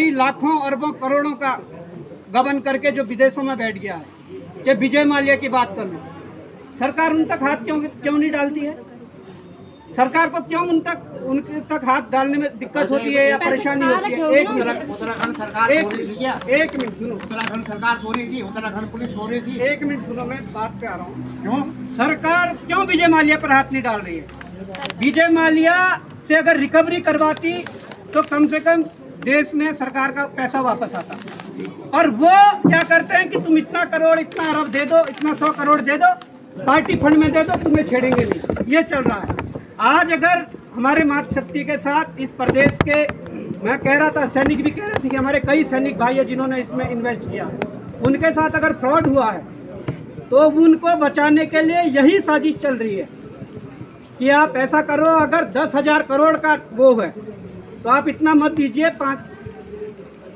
कई लाखों अरबों करोड़ों का गबन करके जो विदेशों में बैठ गया है। चाहे विजय माल्या की बात कर लो, सरकार उन तक हाथ क्यों नहीं डालती है? सरकार को क्यों उनके तक हाथ डालने में दिक्कत होती है या परेशानी होती है? उत्तराखंड सरकार सो रही थी क्या? एक मिनट सुनो, उत्तराखंड सरकार सो रही थी, उत्तराखंड पुलिस सो रही थी। एक मिनट सुनो, मैं बात पे आ रहा हूँ। क्यों सरकार क्यों विजय माल्या पर हाथ नहीं डाल रही है? विजय माल्या से अगर रिकवरी करवाती तो कम से कम देश में सरकार का पैसा वापस आता, और वो क्या करते हैं कि तुम इतना करोड़, इतना अरब दे दो, इतना 100 करोड़ दे दो, पार्टी फंड में दे दो, तुम्हें छेड़ेंगे नहीं। ये चल रहा है। आज अगर हमारे मातृशक्ति के साथ इस प्रदेश के, मैं कह रहा था, सैनिक भी कह रहे थे कि हमारे कई सैनिक भाई है जिन्होंने इसमें इन्वेस्ट किया, उनके साथ अगर फ्रॉड हुआ है तो उनको बचाने के लिए यही साजिश चल रही है कि आप ऐसा करो, अगर 10,000 करोड़ का वो है तो आप इतना मत दीजिए,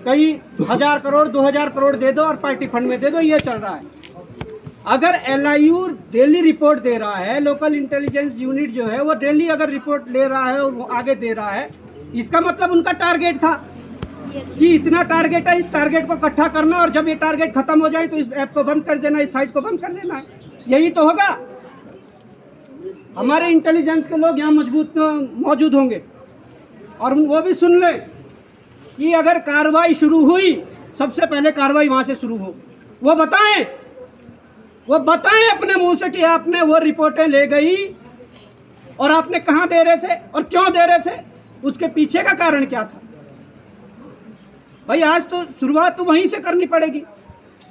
कई 1,000 करोड़ 2,000 करोड़ दे दो और पार्टी फंड में दे दो। ये चल रहा है। अगर LIU डेली रिपोर्ट दे रहा है, लोकल इंटेलिजेंस यूनिट जो है वो डेली अगर रिपोर्ट ले रहा है और वो आगे दे रहा है, इसका मतलब उनका टारगेट था कि इतना टारगेट है, इस टारगेट को इकट्ठा करना, और जब ये टारगेट खत्म हो जाए तो इस ऐप को बंद कर देना, इस साइट को बंद कर देना है। यही तो होगा। हमारे इंटेलिजेंस के लोग यहाँ मौजूद होंगे और वो भी सुन ले कि अगर कार्रवाई शुरू हुई, सबसे पहले कार्रवाई वहाँ से शुरू हो। वो बताएं अपने मुंह से कि आपने वो रिपोर्टें ले गई और आपने कहाँ दे रहे थे और क्यों दे रहे थे, उसके पीछे का कारण क्या था। भाई आज तो शुरुआत तो वहीं से करनी पड़ेगी।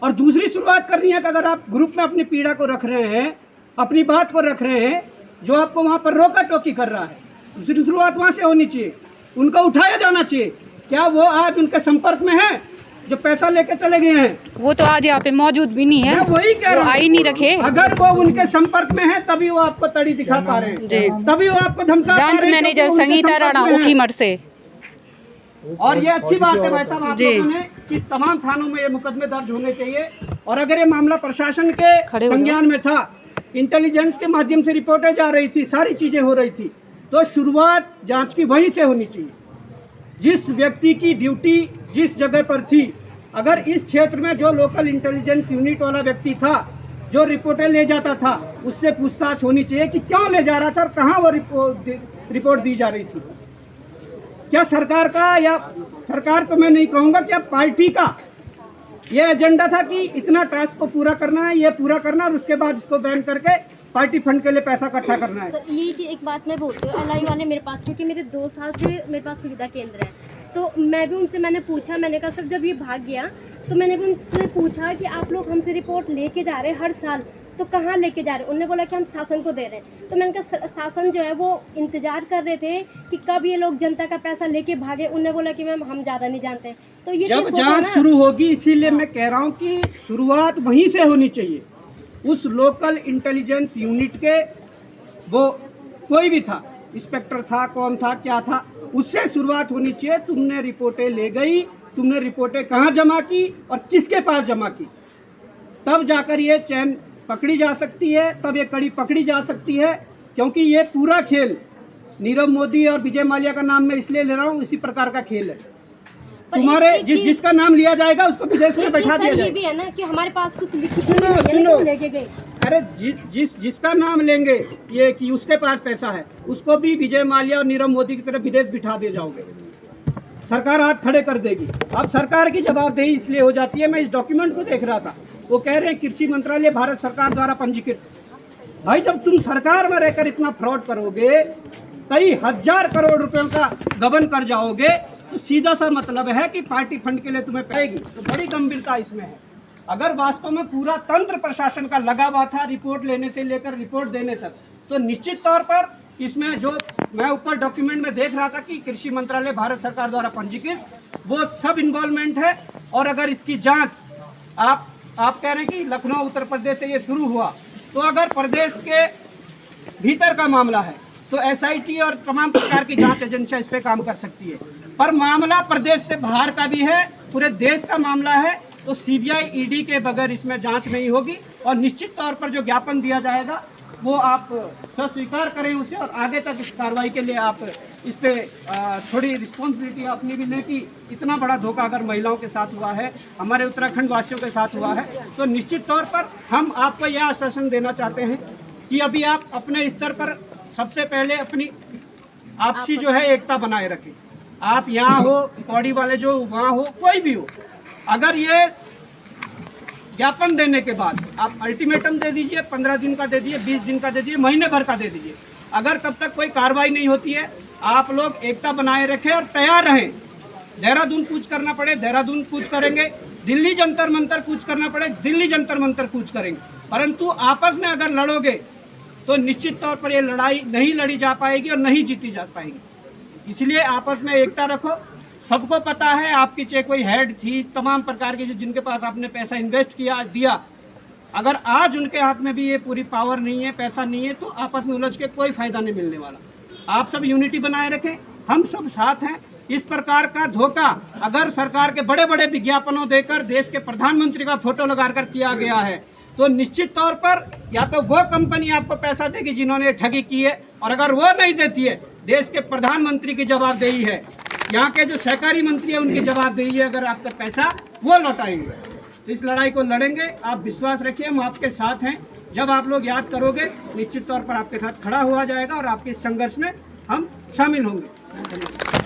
और दूसरी शुरुआत करनी है कि अगर आप ग्रुप में अपनी पीड़ा को रख रहे हैं, अपनी बात को रख रहे हैं, जो आपको वहाँ पर रोका टोकी कर रहा है, दूसरी शुरुआत वहाँ से होनी चाहिए, उनको उठाया जाना चाहिए। क्या वो आज उनके संपर्क में है जो पैसा लेके चले गए हैं? वो तो आज यहाँ पे मौजूद भी नहीं है, वही कह रहा हूं, आई नहीं रखे। अगर वो उनके संपर्क में है तभी वो आपको तड़ी दिखा पा रहे हैं, तभी वो आपको धमका पा रहे हैं। ब्रांच मैनेजर संगीता राणा उखीमठ से। और ये अच्छी बात है भाई साहब आप लोगों ने कि तमाम थानों में ये मुकदमे दर्ज होने चाहिए। और अगर ये मामला प्रशासन के संज्ञान में था, इंटेलिजेंस के माध्यम से रिपोर्टें जा रही थी, सारी चीजें हो रही थी, तो शुरुआत जांच की वहीं से होनी चाहिए। जिस व्यक्ति की ड्यूटी जिस जगह पर थी, अगर इस क्षेत्र में जो लोकल इंटेलिजेंस यूनिट वाला व्यक्ति था, जो रिपोर्टें ले जाता था, उससे पूछताछ होनी चाहिए कि क्यों ले जा रहा था और कहाँ वो रिपोर्ट दी जा रही थी। क्या सरकार का, या सरकार तो मैं नहीं कहूँगा, क्या पार्टी का ये एजेंडा था कि इतना टास्क को पूरा करना है, ये पूरा करना, और उसके बाद इसको बैन करके पार्टी फंड के लिए पैसा इकट्ठा करना है। सर ये चीज़ एक बात मैं बोलती हूँ, LIU वाले मेरे पास, क्योंकि मेरे 2 साल से मेरे पास सुविधा केंद्र है, तो मैं भी उनसे मैंने पूछा, मैंने कहा सर जब ये भाग गया तो मैंने भी उनसे पूछा कि आप लोग हमसे रिपोर्ट लेके जा रहे हैं हर साल, तो कहाँ लेके जा रहे हैं? उन्होंने बोला कि हम शासन को दे रहे हैं। तो मैंने कहा शासन जो है वो इंतजार कर रहे थे कि कब ये लोग जनता का पैसा लेके भागे। उन्होंने बोला कि मैम हम ज़्यादा नहीं जानते हैं। तो ये जब जांच शुरू होगी, इसीलिए मैं कह रहा हूँ कि शुरुआत वहीं से होनी चाहिए। उस लोकल इंटेलिजेंस यूनिट के, वो कोई भी था, इंस्पेक्टर था, कौन था, क्या था, उससे शुरुआत होनी चाहिए। तुमने रिपोर्टें ले गई, तुमने रिपोर्टें कहाँ जमा की और किसके पास जमा की, तब जाकर ये चैन पकड़ी जा सकती है, तब ये कड़ी पकड़ी जा सकती है। क्योंकि ये पूरा खेल नीरव मोदी और विजय माल्या का नाम मैं इसलिए ले रहा हूँ, इसी प्रकार का खेल है। तुम्हारे जिसका नाम लिया जाएगा उसको विदेश में बैठा दिया जाएगा। ये भी है ना कि हमारे पास कुछ सुनो लेके गए। अरे जिसका नाम लेंगे ये कि उसके पास पैसा है, उसको भी विजय माल्या और नीरव मोदी की तरह विदेश बिठा दे जाओगे, सरकार हाथ खड़े कर देगी। अब सरकार की जवाबदेही इसलिए हो जाती है, मैं इस डॉक्यूमेंट को देख रहा था, वो कह रहे हैं कृषि मंत्रालय भारत सरकार द्वारा पंजीकृत। भाई जब तुम सरकार में रहकर इतना फ्रॉड करोगे, कई 1,000 करोड़ रुपयों का गबन कर जाओगे, तो सीधा सा मतलब है कि पार्टी फंड के लिए तुम्हें पाएगी। तो बड़ी गंभीरता इसमें है। अगर वास्तव में पूरा तंत्र प्रशासन का लगा हुआ था रिपोर्ट लेने से लेकर रिपोर्ट देने तक, तो निश्चित तौर पर इसमें जो मैं ऊपर डॉक्यूमेंट में देख रहा था कि कृषि मंत्रालय भारत सरकार द्वारा पंजीकृत, वो सब इन्वॉल्वमेंट है। और अगर इसकी जांच आप कह रहे हैं कि लखनऊ उत्तर प्रदेश से ये शुरू हुआ, तो अगर प्रदेश के भीतर का मामला है तो SIT और तमाम प्रकार की जांच एजेंसियां इस पे काम कर सकती है। पर मामला प्रदेश से बाहर का भी है, पूरे देश का मामला है, तो CBI ED के बगैर इसमें जांच नहीं होगी। और निश्चित तौर पर जो ज्ञापन दिया जाएगा वो आप स्वीकार करें उसे, और आगे तक इस कार्रवाई के लिए आप इस पे थोड़ी रिस्पॉन्सिबिलिटी अपनी भी लें कि इतना बड़ा धोखा अगर महिलाओं के साथ हुआ है, हमारे उत्तराखंड वासियों के साथ हुआ है, तो निश्चित तौर पर हम आपको यह आश्वासन देना चाहते हैं कि अभी आप अपने स्तर पर सबसे पहले अपनी आपसी जो है एकता बनाए रखें। आप यहाँ हो, पौड़ी वाले जो वहाँ हो, कोई भी हो, अगर ये ज्ञापन देने के बाद आप अल्टीमेटम दे दीजिए, 15 दिन का दे दीजिए, 20 दिन का दे दीजिए, महीने भर का दे दीजिए, अगर तब तक कोई कार्रवाई नहीं होती है, आप लोग एकता बनाए रखें और तैयार रहें। देहरादून कूच करना पड़े देहरादून कूच करेंगे, दिल्ली जंतर मंतर कूच करना पड़े दिल्ली जंतर मंतर कूच करेंगे, परंतु आपस में अगर लड़ोगे तो निश्चित तौर पर ये लड़ाई नहीं लड़ी जा पाएगी और नहीं जीती जा पाएगी। इसलिए आपस में एकता रखो। सबको पता है आपकी चाहे कोई हेड थी, तमाम प्रकार के जिनके पास आपने पैसा इन्वेस्ट किया दिया, अगर आज उनके हाथ में भी ये पूरी पावर नहीं है, पैसा नहीं है, तो आपस में उलझ के कोई फायदा नहीं मिलने वाला। आप सब यूनिटी बनाए रखें, हम सब साथ हैं। इस प्रकार का धोखा अगर सरकार के बड़े बड़े विज्ञापनों देकर देश के प्रधानमंत्री का फोटो लगाकर किया गया है, तो निश्चित तौर पर या तो वो कंपनी आपको पैसा देगी जिन्होंने ठगी की है, और अगर वो नहीं देती है, देश के प्रधानमंत्री की जवाबदेही है, यहाँ के जो सहकारी मंत्री है उनकी जवाबदेही है, अगर आपका पैसा वो लौटाएंगे। तो इस लड़ाई को लड़ेंगे, आप विश्वास रखिए, हम आपके साथ हैं। जब आप लोग याद करोगे, निश्चित तौर पर आपके साथ खड़ा हुआ जाएगा और आपके संघर्ष में हम शामिल होंगे।